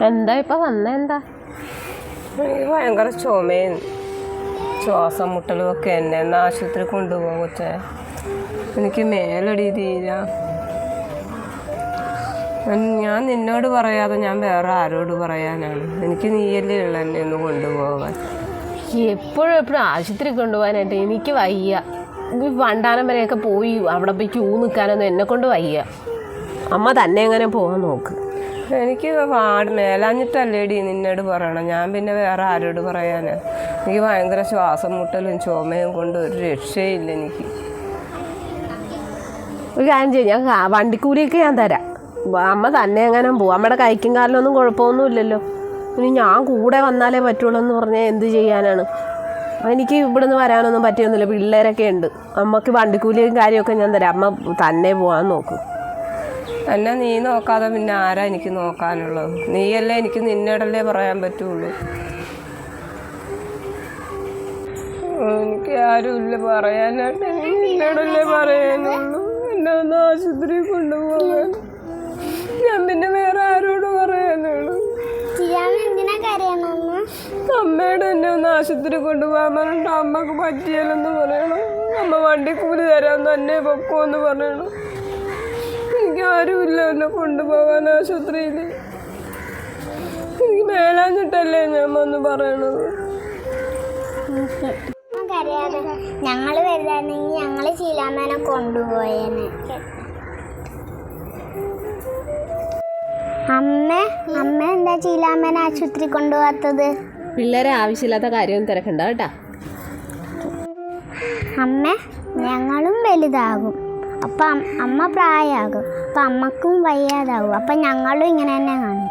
എന്താ ഇപ്പൊ വന്നെന്താ? ഭയങ്കര ചുമയും ശ്വാസം മുട്ടലും ഒക്കെ എന്നെ എന്നാ ആശുപത്രി കൊണ്ടുപോകും കൊച്ചേ. എനിക്ക് മേലടി തീരാ. ഞാൻ നിന്നോട് പറയാതെ ഞാൻ വേറെ ആരോട് പറയാനാണ്? എനിക്ക് നീയല്ലേ ഉള്ള എന്നെ ഒന്ന് കൊണ്ടുപോകാൻ. എപ്പോഴും ആശുപത്രി കൊണ്ടുപോകാനായിട്ട് എനിക്ക് വയ്യ. വണ്ടാനം വരെയൊക്കെ പോയി അവിടെ പോയി ക്യൂ നിൽക്കാനൊന്നും എന്നെ കൊണ്ട് വയ്യ. അമ്മ തന്നെ എങ്ങനെ പോകാൻ നോക്ക്. എനിക്ക് മേലാഞ്ഞിട്ടല്ലേടി നിന്നോട് പറയണം. ഞാൻ പിന്നെ വേറെ ആരോട് പറയാനാ? എനിക്ക് ഭയങ്കര ശ്വാസം മുട്ടലും ചുമയും കൊണ്ട് ഒരു രക്ഷയില്ല എനിക്ക്. ഒരു കാര്യം ചെയ്യാം, ഞാൻ വണ്ടിക്കൂലിയൊക്കെ ഞാൻ തരാം. അമ്മ തന്നെ എങ്ങനെ പോവും? അമ്മയുടെ കൈക്കും കാലിലൊന്നും കുഴപ്പമൊന്നും ഇല്ലല്ലോ. ഇനി ഞാൻ കൂടെ വന്നാലേ പറ്റുള്ളൂ എന്ന് പറഞ്ഞാൽ എന്ത് ചെയ്യാനാണ്? എനിക്ക് ഇവിടെ നിന്ന് വരാനൊന്നും പറ്റിയൊന്നുമില്ല. പിള്ളേരൊക്കെ ഉണ്ട്. അമ്മക്ക് വണ്ടിക്കൂലിയും കാര്യമൊക്കെ ഞാൻ തരാം. അമ്മ തന്നെ പോകാൻ നോക്കും. എന്നെ നീ നോക്കാതെ പിന്നെ ആരാ എനിക്ക് നോക്കാനുള്ളത്? നീയല്ലേ എനിക്ക് നിന്നോടല്ലേ പറയാൻ പറ്റുള്ളൂ. എനിക്ക് ആരുമില്ല പറയാനായിട്ട്. നിന്നോടല്ലേ പറയാനുള്ളൂ. എന്നെ ഒന്ന് ആശുപത്രി കൊണ്ടുപോകാൻ. ഞാൻ പിന്നെ വേറെ ആരോട് പറയാനുള്ളൂ? അമ്മയുടെ എന്നെ ഒന്ന് ആശുപത്രി കൊണ്ടുപോകാൻ പറഞ്ഞിട്ട് അമ്മക്ക് പറ്റിയാലെന്ന് പറയണം. അമ്മ വണ്ടിക്കൂലി തരാൻ തന്നെ പൊക്കോന്ന് പറയണം. എനിക്ക് ആരുമില്ല എന്നെ കൊണ്ടുപോകാൻ ആശുപത്രിയിൽ. എനിക്ക് മേലാഞ്ഞിട്ടല്ലേ ഞാൻ വന്ന് പറയണത്. ഞങ്ങള് വരുതായിരുന്നെങ്കിൽ ഞങ്ങള് ശീലാമ്മേനെ കൊണ്ടുപോയേനെ. അമ്മ എന്താ ശീലാമ്മേനെ ആശുപത്രി കൊണ്ടുപോകാത്തത്? പിള്ളേരെ ആവശ്യമില്ലാത്ത കാര്യമൊന്നും തിരക്കണ്ട കേട്ടാ. ഞങ്ങളും വലുതാകും. അപ്പം അമ്മ പ്രായമാകും. അപ്പം അമ്മക്കും വയ്യാതാവും. അപ്പം ഞങ്ങളും ഇങ്ങനെ തന്നെ കാണും.